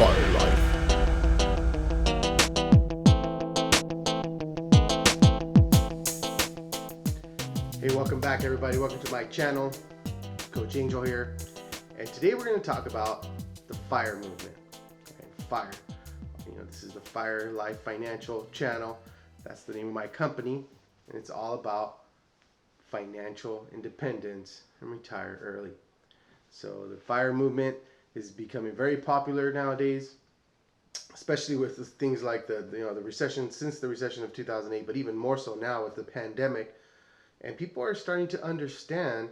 Fire Life. Hey, welcome back everybody. Welcome to my channel. Coach Angel here. And today we're going to talk about the FIRE movement. Okay, FIRE. This is the FIRELife Financial channel. That's the name of my company. And it's all about financial independence and retire early. So the FIRE movement is becoming very popular nowadays, especially with things like the recession, since the recession of 2008, but even more so now with the pandemic. And people are starting to understand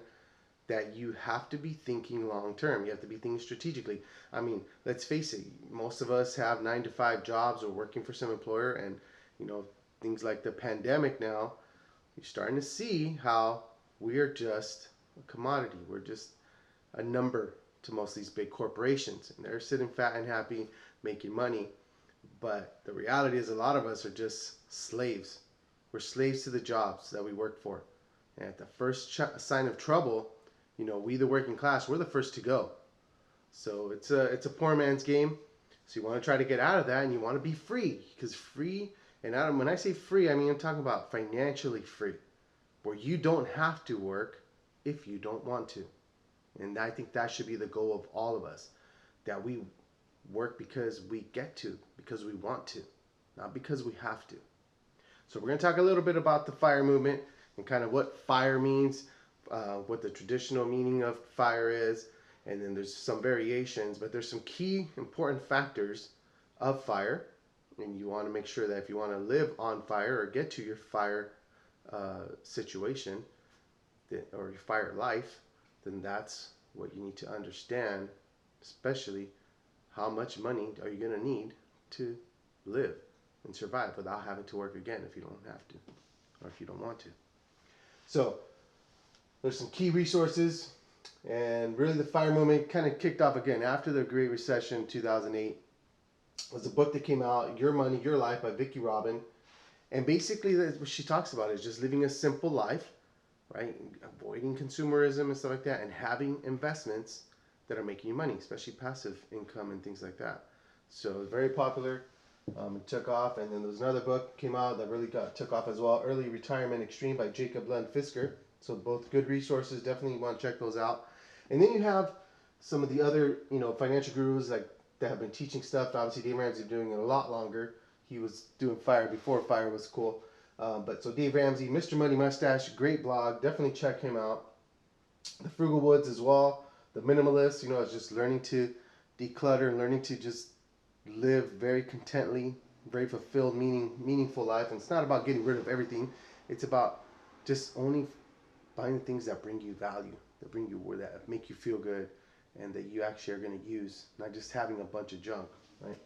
that you have to be thinking long term. You have to be thinking strategically. I mean, let's face it, most of us have 9-to-5 jobs or working for some employer, and things like the pandemic now, you're starting to see how we are just a commodity. We're just a number to most of these big corporations, and they're sitting fat and happy making money. But the reality is a lot of us are just slaves. We're slaves to the jobs that we work for. And at the first sign of trouble, we the working class, we're the first to go. So it's a poor man's game. So you want to try to get out of that, and you want to be free, because free, and when I say free, I mean I'm talking about financially free, where you don't have to work if you don't want to. And I think that should be the goal of all of us, that we work because we get to, because we want to, not because we have to. So we're going to talk a little bit about the FIRE movement and kind of what FIRE means, what the traditional meaning of FIRE is, and then there's some variations, but there's some key important factors of FIRE, and you want to make sure that if you want to live on FIRE or get to your FIRE situation, or your FIRE life, then that's what you need to understand, especially how much money are you going to need to live and survive without having to work again if you don't have to, or if you don't want to. So there's some key resources, and really the FIRE movement kind of kicked off again after the Great Recession 2008. It was a book that came out, Your Money, Your Life by Vicki Robbin. And basically what she talks about is just living a simple life, right? Avoiding consumerism and stuff like that, and having investments that are making you money, especially passive income and things like that. So it was very popular. It took off, and then there was another book came out that really took off as well, Early Retirement Extreme by Jacob Lund Fisker. So both good resources, definitely want to check those out. And then you have some of the other financial gurus that have been teaching stuff. Obviously Dave Ramsey doing it a lot longer. He was doing FIRE before FIRE was cool. But so Dave Ramsey, Mr. Money Mustache, great blog, definitely check him out. The Frugal Woods as well, the Minimalist, is just learning to declutter and learning to just live very contently, very fulfilled, meaningful life. And it's not about getting rid of everything. It's about just only finding things that bring you value, that bring you that make you feel good, and that you actually are going to use, not just having a bunch of junk, right?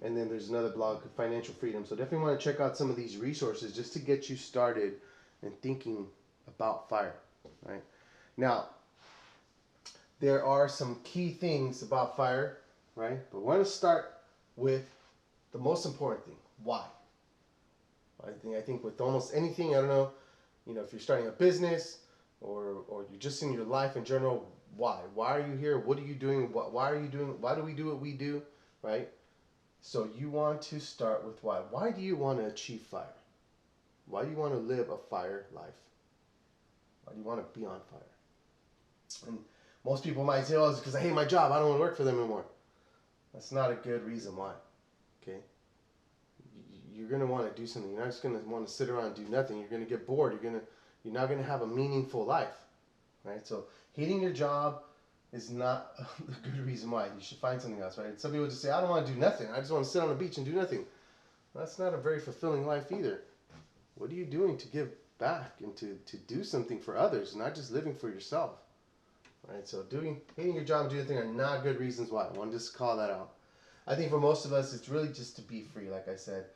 And then there's another blog, Financial Freedom. So definitely want to check out some of these resources just to get you started in thinking about FIRE, right? Now, there are some key things about FIRE, right? But we're going to start with the most important thing, why? I think with almost anything, I don't know, if you're starting a business or you're just in your life in general, why? Why are you here? What are you doing? Why are you doing? Why do we do what we do, right? So you want to start with why. Why do you want to achieve FIRE? Why do you want to live a FIRE life? Why do you want to be on FIRE? And most people might say, oh, it's because I hate my job. I don't want to work for them anymore. That's not a good reason why, okay? You're going to want to do something. You're not just going to want to sit around and do nothing. You're going to get bored. You're not going to have a meaningful life, right? So hating your job is not a good reason why. You should find something else, right? Some people just say, I don't want to do nothing. I just want to sit on the beach and do nothing. That's not a very fulfilling life either. What are you doing to give back and to do something for others, not just living for yourself? Right, so hating your job and doing anything are not good reasons why. I want to just call that out. I think for most of us, it's really just to be free, like I said.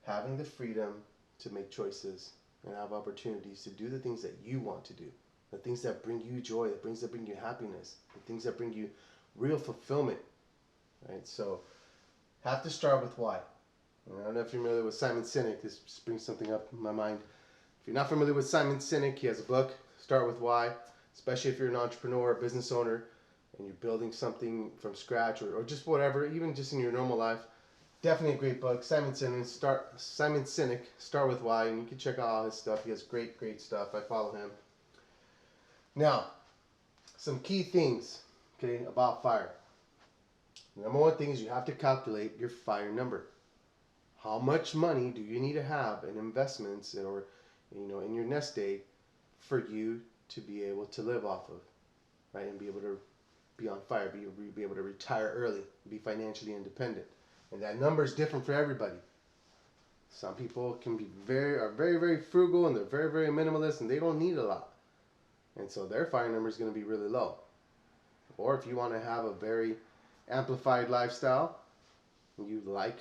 Having the freedom to make choices and have opportunities to do the things that you want to do. The things that bring you joy, the things that bring you happiness, the things that bring you real fulfillment. Right, so have to start with why. I don't know if you're familiar with Simon Sinek. This just brings something up in my mind. If you're not familiar with Simon Sinek, he has a book, Start With Why. Especially if you're an entrepreneur or business owner and you're building something from scratch, or just whatever, even just in your normal life, definitely a great book. Simon Sinek, Start With Why, and you can check out all his stuff. He has great stuff. I follow him. Now, some key things, okay, about FIRE. The number one thing is you have to calculate your FIRE number. How much money do you need to have in investments or in your nest egg for you to be able to live off of, right? And be able to be on FIRE, be able to retire early, be financially independent. And that number is different for everybody. Some people are very frugal, and they're very minimalist, and they don't need a lot. And so their FIRE number is going to be really low. Or if you want to have a very amplified lifestyle, you like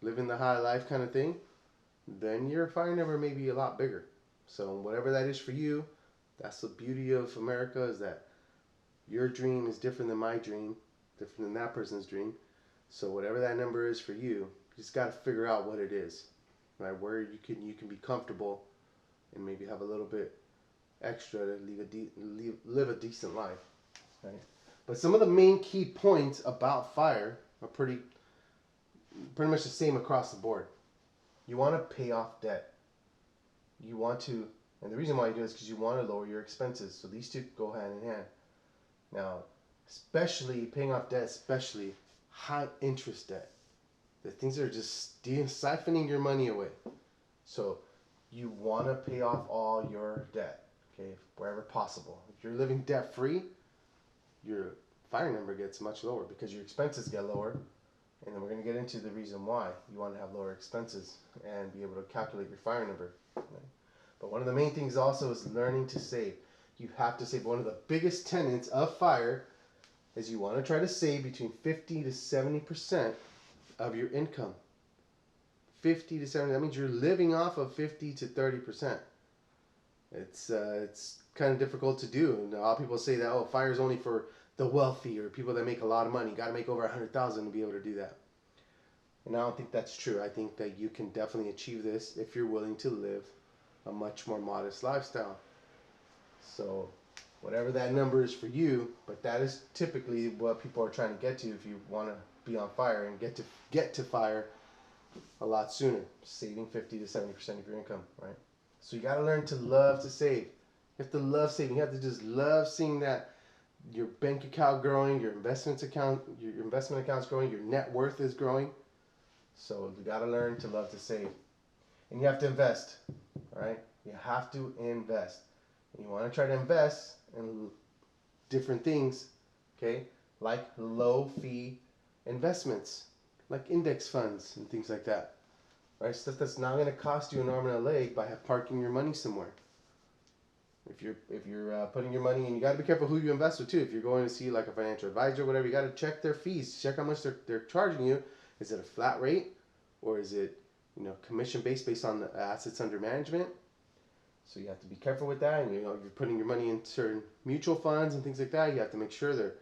living the high life kind of thing, then your FIRE number may be a lot bigger. So whatever that is for you, that's the beauty of America, is that your dream is different than my dream, different than that person's dream. So whatever that number is for you, you just got to figure out what it is, right? Where you can be comfortable and maybe have a little bit extra to live a decent life, right? But some of the main key points about FIRE are pretty much the same across the board. You want to pay off debt. You want to, and the reason why you do it is because you want to lower your expenses. So these two go hand in hand. Now, especially paying off debt, especially high interest debt, the things that are just siphoning your money away. So you want to pay off all your debt, okay, wherever possible. If you're living debt free, your FIRE number gets much lower because your expenses get lower. And then we're going to get into the reason why you want to have lower expenses and be able to calculate your FIRE number. Right? But one of the main things also is learning to save. You have to save. One of the biggest tenets of FIRE is you want to try to save between 50 to 70% of your income. 50 to 70, that means you're living off of 50 to 30%. It's kind of difficult to do. And a lot of people say that, oh, FIRE is only for the wealthy or people that make a lot of money. You got to make over 100,000 to be able to do that. And I don't think that's true. I think that you can definitely achieve this if you're willing to live a much more modest lifestyle. So whatever that number is for you, but that is typically what people are trying to get to if you want to be on FIRE and get to FIRE a lot sooner, saving 50 to 70% of your income, right? So you got to learn to love to save. You have to love saving. You have to just love seeing that your bank account growing, your investment account's growing, your net worth is growing. So you got to learn to love to save. And you have to invest, all right? You have to invest. And you want to try to invest in different things, okay? Like low fee investments, like index funds and things like that, right? Stuff that's not going to cost you an arm and a leg by parking your money somewhere. If you're putting your money in, you got to be careful who you invest with too. If you're going to see like a financial advisor or whatever, you got to check their fees. Check how much they're charging you. Is it a flat rate, or is it commission based on the assets under management? So you have to be careful with that. And you're putting your money in certain mutual funds and things like that. You have to make sure they're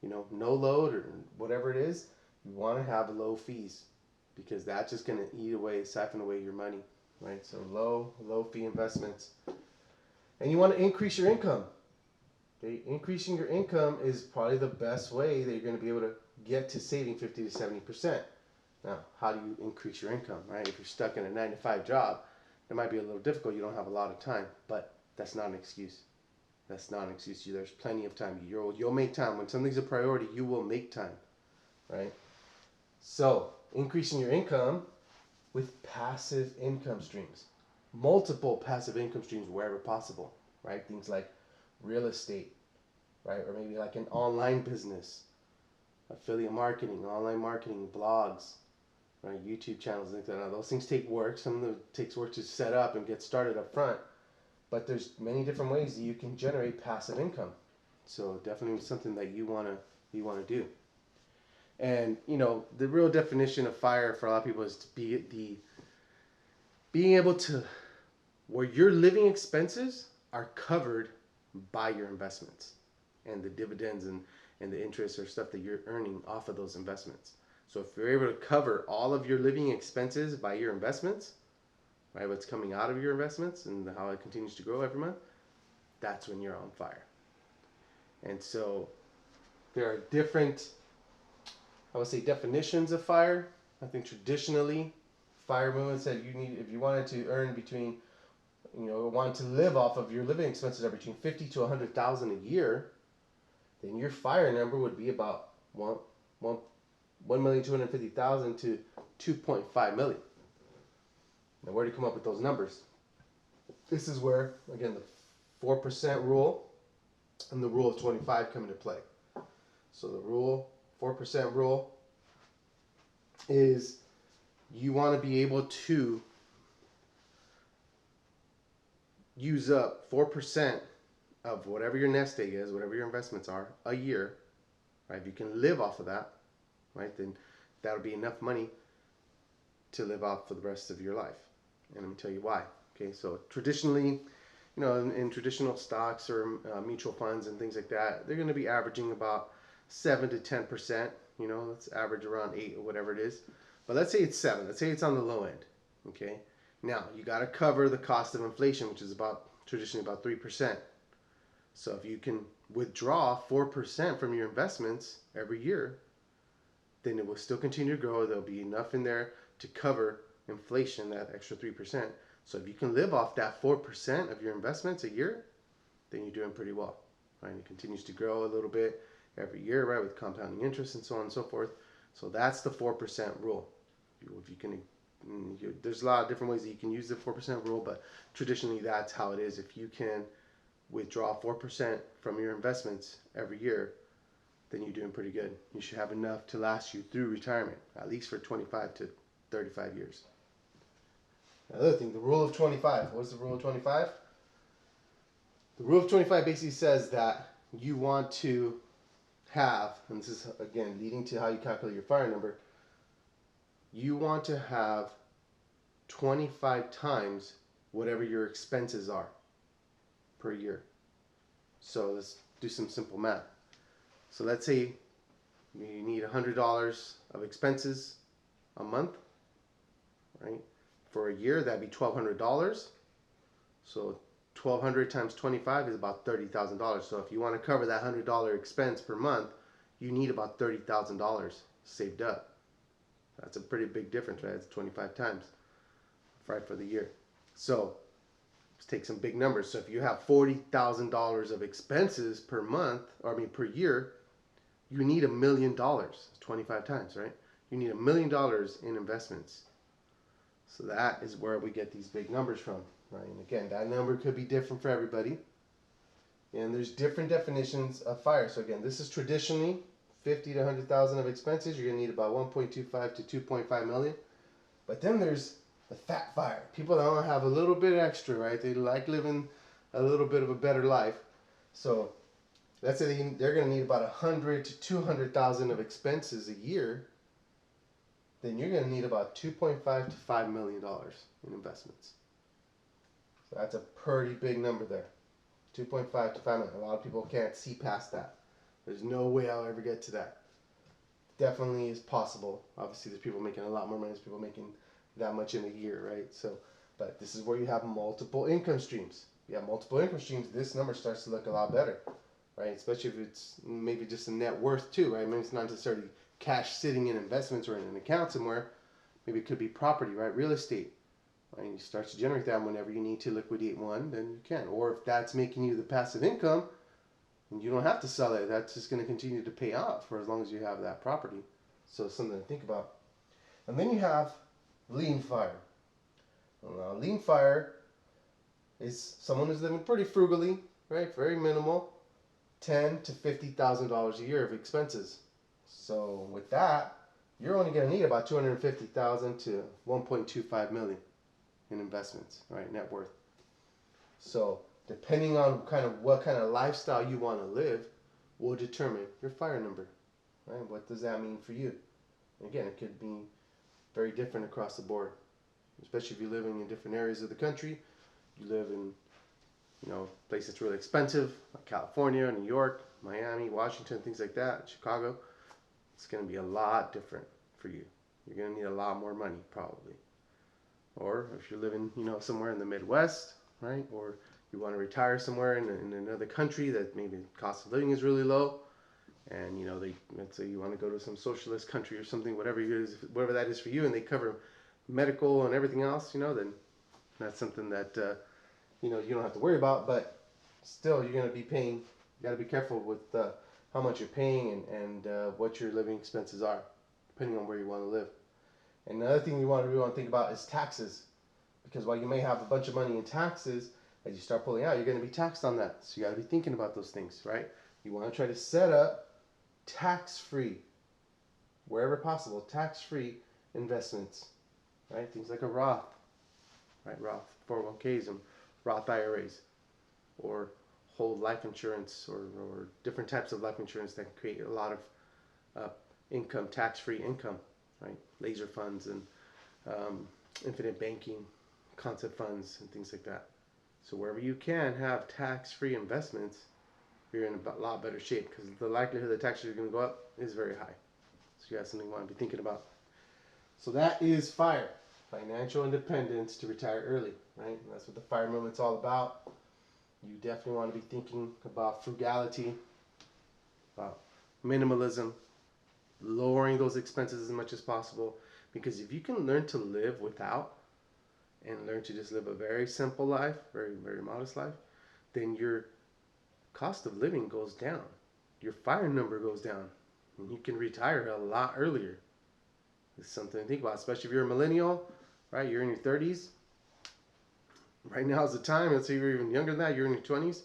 no load or whatever it is. You want to have low fees, because that's just going to siphon away your money, right? So low fee investments. And you want to increase your income. Okay? Increasing your income is probably the best way that you're going to be able to get to saving 50 to 70%. Now, how do you increase your income, right? If you're stuck in a 9-to-5 job, it might be a little difficult. You don't have a lot of time, but that's not an excuse. That's not an excuse. There's plenty of time. You'll make time. When something's a priority, you will make time, right? So, increasing your income with passive income streams. Multiple passive income streams wherever possible, right? Things like real estate, right? Or maybe like an online business, affiliate marketing, online marketing, blogs, right? YouTube channels, things like that. Those things take work. Some of them takes work to set up and get started up front, but there's many different ways that you can generate passive income. So definitely something that you want to do. And the real definition of FIRE for a lot of people is to be being able to, where your living expenses are covered by your investments and the dividends and the interest or stuff that you're earning off of those investments. So if you're able to cover all of your living expenses by your investments, right, what's coming out of your investments and how it continues to grow every month, that's when you're on FIRE. And so there are different, I would say, definitions of FIRE. I think traditionally, FIRE movement said you need, if you wanted to earn between, want to live off of your living expenses are between 50 to 100,000 a year, then your FIRE number would be about 1,250,000 to 2.5 million. Now, where do you come up with those numbers? This is where, again, the 4% rule and the rule of 25 come into play. So the 4% rule is you want to be able to use up 4% of whatever your nest egg is, whatever your investments are, a year, right? If you can live off of that, right, then that'll be enough money to live off for the rest of your life. And let me tell you why. Okay, so traditionally, in traditional stocks or mutual funds and things like that, they're going to be averaging about 7 to 10%. Let's average around 8 or whatever it is. But let's say it's 7. Let's say it's on the low end. Okay, now you got to cover the cost of inflation, which is traditionally about 3%. So if you can withdraw 4% from your investments every year, then it will still continue to grow. There'll be enough in there to cover inflation, that extra 3%. So if you can live off that 4% of your investments a year, then you're doing pretty well, right? And it continues to grow a little bit every year, right, with compounding interest and so on and so forth. So that's the 4% rule. If you can, there's a lot of different ways that you can use the 4% rule, but traditionally that's how it is. If you can withdraw 4% from your investments every year, then you're doing pretty good. You should have enough to last you through retirement, at least for 25 to 35 years. Another thing, the rule of 25. What's the rule of 25? The rule of 25 basically says that you want to have, and this is again leading to how you calculate your FIRE number, you want to have 25 times whatever your expenses are per year. So let's do some simple math. So let's say you need $100 of expenses a month, right? For a year, that'd be $1,200. So 1,200 times 25 is about $30,000. So if you want to cover that $100 expense per month, you need about $30,000 saved up. That's a pretty big difference, right? It's 25 times, right, for the year. So let's take some big numbers. So if you have $40,000 of expenses per month, per year, you need $1 million. 25 times, right? You need $1 million in investments. So that is where we get these big numbers from, right? And again, that number could be different for everybody. And there's different definitions of FIRE. So again, this is traditionally 50 to 100,000 of expenses. You're going to need about 1.25 to 2.5 million. But then there's the fat FIRE. People that want to have a little bit extra, right? They like living a little bit of a better life. So let's say they're going to need about 100 to 200,000 of expenses a year. Then you're going to need about $2.5 to $5 million in investments. So that's a pretty big number there. 2.5 to 5 million. A lot of people can't see past that. There's no way I'll ever get to that. Definitely is possible. Obviously, there's people making a lot more money. There's people making that much in a year, right? So, but this is where you have multiple income streams. You have multiple income streams, this number starts to look a lot better, right? Especially if it's maybe just a net worth too, right? Maybe it's not necessarily cash sitting in investments or in an account somewhere. Maybe it could be property, right? Real estate. Right? You start to generate that whenever you need to liquidate one, then you can. Or if that's making you the passive income, and you don't have to sell it, that's just going to continue to pay out for as long as you have that property. So it's something to think about. And then you have lean FIRE. Well, lean FIRE is someone who's living pretty frugally, right? Very minimal, $10,000 to $50,000 a year of expenses. So with that, you're only going to need about $250,000 to $1.25 million in investments, right? Net worth. So depending on what kind of lifestyle you want to live, will determine your FIRE number, right? What does that mean for you? And again, it could be very different across the board, especially if you're living in different areas of the country. You live in, places that's really expensive, like California, New York, Miami, Washington, things like that, Chicago. It's going to be a lot different for you. You're going to need a lot more money, probably. Or if you're living, somewhere in the Midwest, right? Or you want to retire somewhere in another country that maybe the cost of living is really low, and let's say you want to go to some socialist country or something, whatever that is for you, and they cover medical and everything else, then that's something that you don't have to worry about. But still, you're going to be paying. You got to be careful with how much you're paying and what your living expenses are, depending on where you want to live. And another thing you want to think about is taxes, because while you may have a bunch of money in taxes, as you start pulling out, you're going to be taxed on that. So you got to be thinking about those things, right? You want to try to set up tax-free, wherever possible, tax-free investments, right? Things like a Roth, right? Roth 401ks and Roth IRAs, or whole life insurance, or different types of life insurance that can create a lot of income, tax-free income, right? Laser funds and infinite banking, concept funds, and things like that. So wherever you can have tax-free investments, you're in a lot better shape, because the likelihood that taxes are going to go up is very high. So you have something you want to be thinking about. So that is FIRE, financial independence to retire early, right? And that's what the FIRE movement's all about. You definitely want to be thinking about frugality, about minimalism, lowering those expenses as much as possible. Because if you can learn to live without, and learn to just live a very simple life, very, very modest life, then your cost of living goes down. Your FIRE number goes down. And you can retire a lot earlier. It's something to think about, especially if you're a millennial, right? You're in your 30s. Right now is the time. Let's say you're even younger than that, you're in your 20s.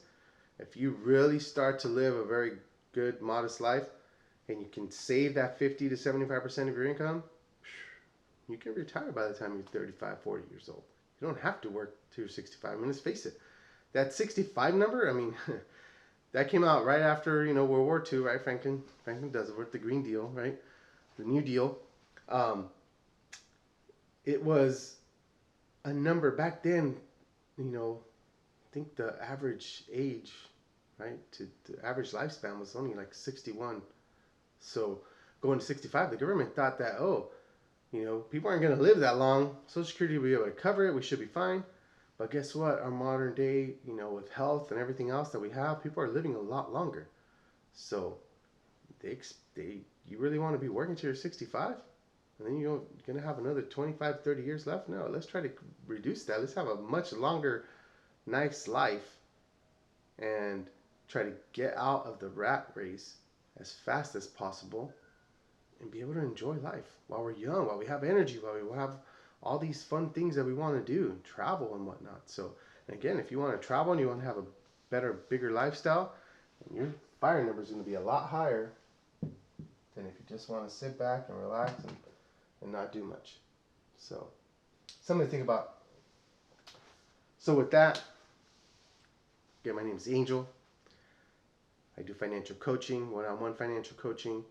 If you really start to live a very good, modest life, and you can save that 50 to 75% of your income, you can retire by the time you're 35, 40 years old. You don't have to work till you're 65. I mean, let's face it. That 65 number, I mean, that came out right after, World War II, right? Franklin does it with the Green Deal, right? The New Deal. It was a number back then, I think the average age, right, the average lifespan was only like 61. So going to 65, the government thought that, people aren't going to live that long. Social Security will be able to cover it. We should be fine. But guess what? Our modern day, with health and everything else that we have, people are living a lot longer. So you really want to be working till you're 65? And then you're going to have another 25, 30 years left? No, let's try to reduce that. Let's have a much longer, nice life and try to get out of the rat race as fast as possible and be able to enjoy life while we're young, while we have energy, while we have all these fun things that we want to do, travel and whatnot. So, and again, if you want to travel and you want to have a better, bigger lifestyle, your FIRE number is going to be a lot higher than if you just want to sit back and relax and not do much. So, something to think about. So with that, again, my name is Angel. I do financial coaching, one-on-one financial coaching.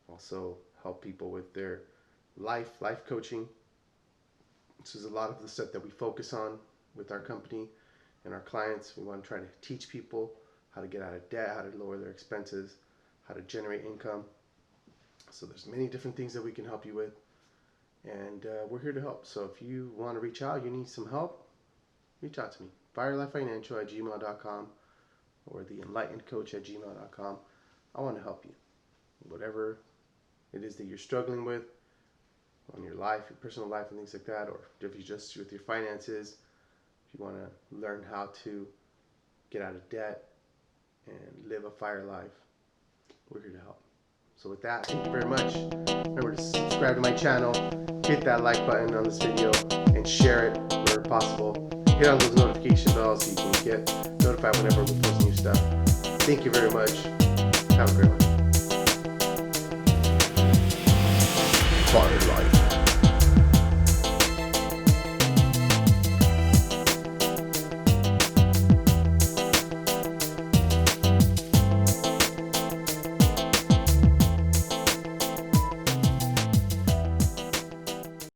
Also help people with their life coaching. This is a lot of the stuff that we focus on with our company and our clients. We want to try to teach people how to get out of debt, how to lower their expenses, how to generate income. So there's many different things that we can help you with. And we're here to help. So if you want to reach out, you need some help, reach out to me. firelifefinancial@gmail.com or theenlightenedcoach@gmail.com. I want to help you. Whatever it is that you're struggling with on your life, your personal life and things like that, or if you just with your finances, if you want to learn how to get out of debt and live a FIRE life, we're here to help. So with that, thank you very much. Remember to subscribe to my channel, hit that like button on this video, and share it wherever possible. Hit on those notification bells so you can get notified whenever we post new stuff. Thank you very much. Have a great one. FIRE Life.